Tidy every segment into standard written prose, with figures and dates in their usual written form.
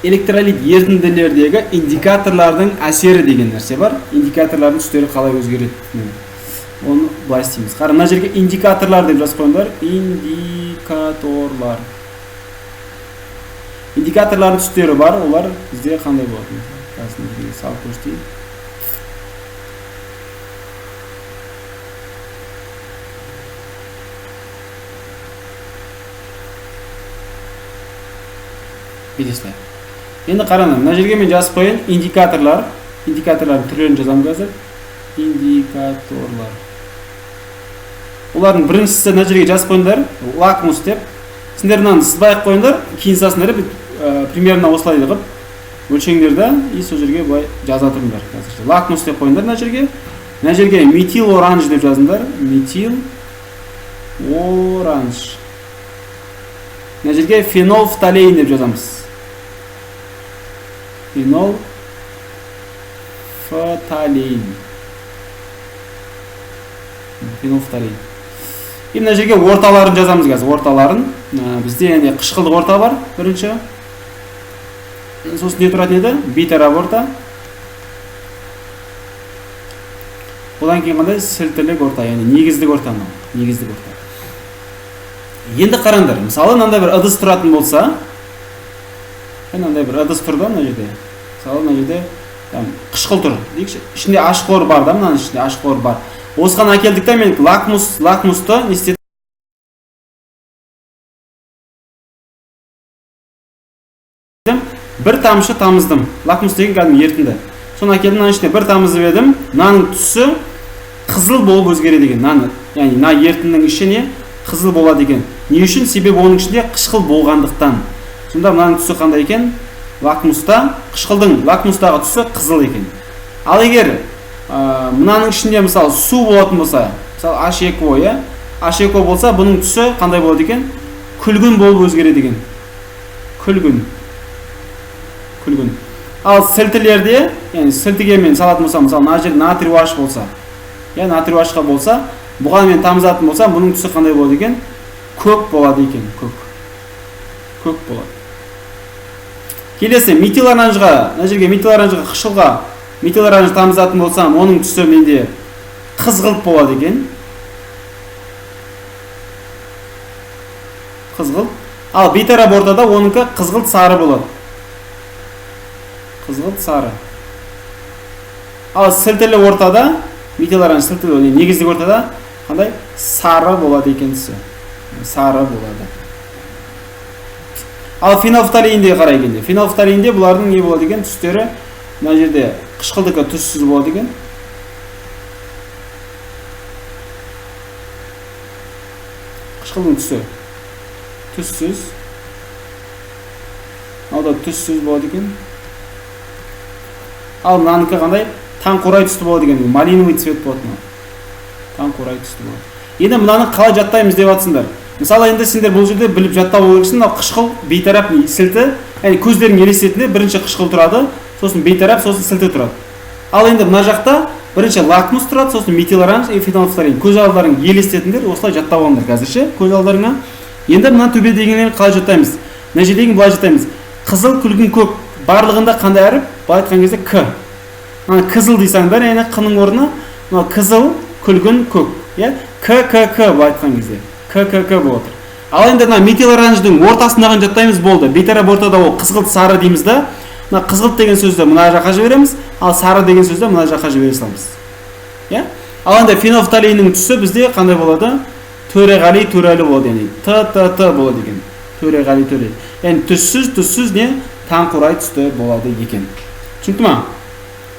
электролит ерітінділердегі индикаторлардың әсері деген нәрсе бар. Индикаторлардың түстері қалай өзгереді? Оны былай істейміз. Қара, мына жерге индикаторлар деп жазып қойыңдар. Индикаторлар. Индикаторлардың түстері бар, олар бізде қандай болады? Қазір бірге салып көрсетейін. Видесіздер. Енді қараңдар, мына жерге мен жазып қояйын, индикаторлардың түрлерін жазамын қазір. Индикаторлар. Олардың біріншісі мына жерге жазып қойыңдар, лакмус деп. Сендер мынаны сызбай қойыңдар, кейін сасыңдар примерно осылай деп өлшеңдерді и сол жерге былай жаза тұрыңдар қазір. Лакмус деп қойыңдар мына жерге. Мына жерге метил оранж деп жазыңдар. Метил оранж. Мына жерге фенол фталейн деп жазамыз. Фенол фталейн. Фенол фталейн. И мына жерге орталарын жазамыз қазір. Орталарын. Бізде енді қышқылдық орта бар, бірінші. Сосын не тұратын еді? Бейтарап орта. Одан кейін қандай? Сілтілік орта, яғни негіздік орта. Негіздік орта. Енді қараңдар, мысалы мынандай бір ыдыс тұратын болса, мынандай бір ыдыс тұрды мына жерде. Мысалы мына жерде қышқыл тұр. Дейікші, ішінде ашқор бар да, мынаның ішінде ашқор бар. Осыған әкелдік та мен лакмусты не істедім? Бір тамшы тамыздым. Лакмус деген кәдімгі ерітінді. Соны әкелдім, мынаның ішіне бір тамызып едім. Мынаның түсі қызыл болып өзгереді деген. Яғни мына ерітіндінің ішіне қызыл болады екен. Не үшін? Себебі оның ішінде қышқыл болғандықтан. Сонда мынаның түсі қандай екен? Қышқылдың лакмустағы түсі қызыл екен. Ал егер мынаның ішінде мысалы су болатын болса, мысалы H2O, H2O болса, бұның түсі қандай болады екен? Күлгін болып өзгереді екен. Күлгін. Ал сілтілерде, яғни сілтіге мен салатын болсам, мысалы мына жер натрий OH болса, натрий OH болса, бұған мен тамызатын болсам, бұның түсі қандай болады екен? Көк болады екен, көк болады. Келесі, метил оранжға, мына жерге метил оранжға, қышқылға метил оранж тамызатын болсам, оның түсі менде қызғылт болады екен. Қызғылт. Ал бейтарап ортада оныңкі қызғылт сары болады. Қызғылт сары. Ал сілтілі ортада, метил оранж сілтілі, негіздік ортада қандай? Сары болады екен түсі. Сары болады. Ал фенолфталейнде қарай келді. Фенолфталейнде бұлардың не болады екен? Түстері мына жерде қышқылдыққа түссіз болады екен. Қышқылдың түсі түссіз. Алда түссіз болады екен. Ал мынанікі қандай? Таңқурай түсті болады екен. Малиновый цвет болады. Таңқурай түсті болады. Енді мынаны қалай жаттаймыз деп жатсыңдар. Мысалы енді сендер бұл жерде біліп жаттап олғырсың, қышқыл, бейтарап, сілті, көздерің елестетінде бірінші қышқыл тұрады, сосын бейтарап, сосын сілті тұрады. Ал енді мына жақта бірінші лакмус тұрады, сосын метил оранж, фенолфталейн. Көз алдарың елестетіндер, осылай жаттап алыңдар қазірше, көз алдарыңа. Енді мына төбе дегенлерін қалай жаттаймыз? Мына жердегі былай жаттаймыз. Қызыл, күлгін, көк. Барлығында қандай әріп? Былай айтқан кезде к. Қызыл дейсаңдар, яғни қ-ның орнына қызыл, күлгін, көк. К былай айтқан кезде. К болып отыр. Ал енді метил оранждың ортасындағын жаттаймыз болды. Бейтарап ортада ол қызғылт сары дейміз да. Қызғылт деген сөзді мына жаққа жібереміз, ал сары деген сөзді мына жаққа жібере саламыз. Ал енді фенолфталейннің түсі бізде қандай болады? Төреғали болады, яғни Т болады екен. Төреғали. Яғни түссіз не? Таңқурай түсті болады екен. Түсінікті ма?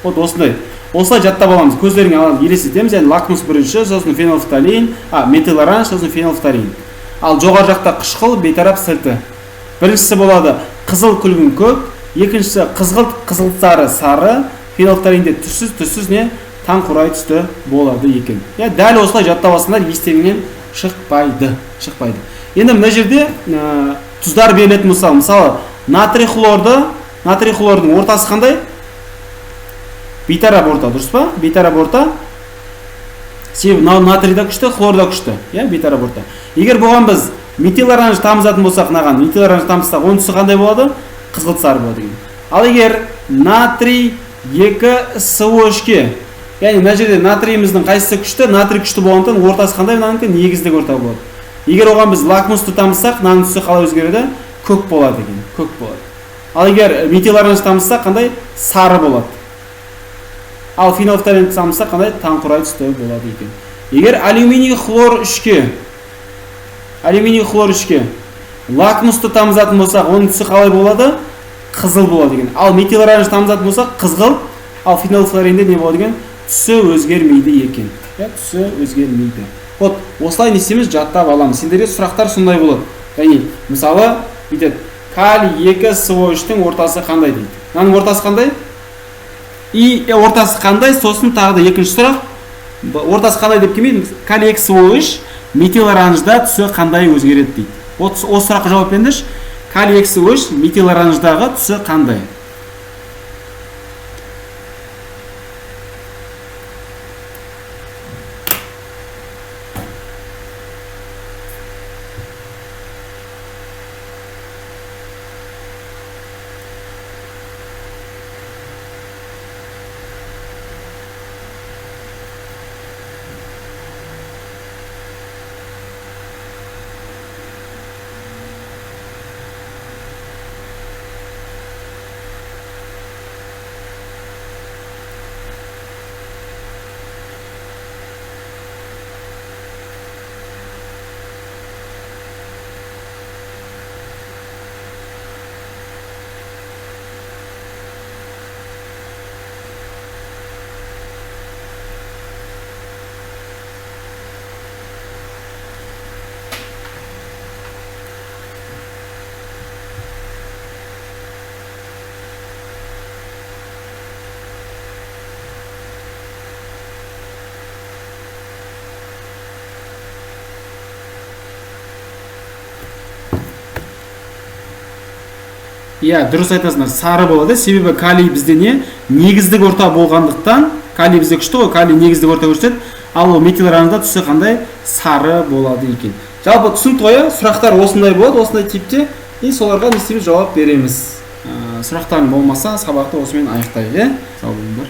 Вот осындай. Осылай жаттап аламыз. Көздеріңе алып елестетеміз. Яғни лакмус бірінші, сосын фенолфталейн, метил оранж, сосын фенолфталейн. Ал жоғары жақта қышқыл, бейтарап, сілті. Біріншісі болады қызыл, күлгін, көк. Екіншісі қызғылт сары, фенолфталейнде түссіз не? Таңқурай түсті болады екен. Дәл осылай жаттап алсаңдар, естеріңнен шықпайды. Енді мына жерде тұздар берілетін мысалы натрий хлордың ортасы қандай? Бейтарап орта, дұрыс па? Бейтарап орта. Себебі натрийда күшті, хлорда күшті. Бейтарап орта. Егер бұған біз метил оранж тамызатын болсақ, оның түсі қандай болады? қызғылт сары болады екен. Ал егер натрий 2SO3-ке, яғни мына жерде натрийіміздің қайсысы күшті? Натрий күшті болғандықтан ортасы қандай? Мынанікі негіздік орта болады. Егер оған біз лакмусты тамызсақ, мынаның түсі қалай өзгереді? Көк болады екен, көк болады. Ал егер метил оранж тамызсақ, қандай? Сары болады. Ал фенолфталинді тамызсақ, қандай? Таңқурай түсті болады екен. Егер алюминий хлор 3-ке лакмусты тамызатын болсақ, оның түсі қалай болады? Қызыл болады екен. Ал метил оранж тамызатын болсақ, қызғылт, ал фенолфталинде не болады екен? Түсі өзгермейді екен. Түсі өзгермейді. Вот, осылай не істейміз? Жаттап аламыз. Сендерге сұрақтар сондай болады. Яғни, мысалы, бүйтеді, калий 2SO3-тің ортасы қандай дейді. Мынаның ортасы қандай? И ортасы қандай? Сосын тағы да екінші сұрақ. Ортасы қандай деп келмейді. Калий 2SO3 метил оранжда түсі қандай өзгереді дейді. Осы сұраққа жауап беріңдерші. Калий 2SO3 метил оранждағы түсі қандай? Иә, дұрыс айтасыңдар, сары болады. Себебі калий бізде не? Негіздік орта болғандықтан, калий бізде күшті ғой, калий негіздік орта көрсетеді. Ал метил оранжда түсі қандай? Сары болады екен. Жалпы түсінікті ғой, сұрақтар осындай болады, осындай типте, и соларға не істейміз? Жауап береміз. Сұрақтарың болмаса, сабақты осымен аяқтайық, иә? Сау болыңдар.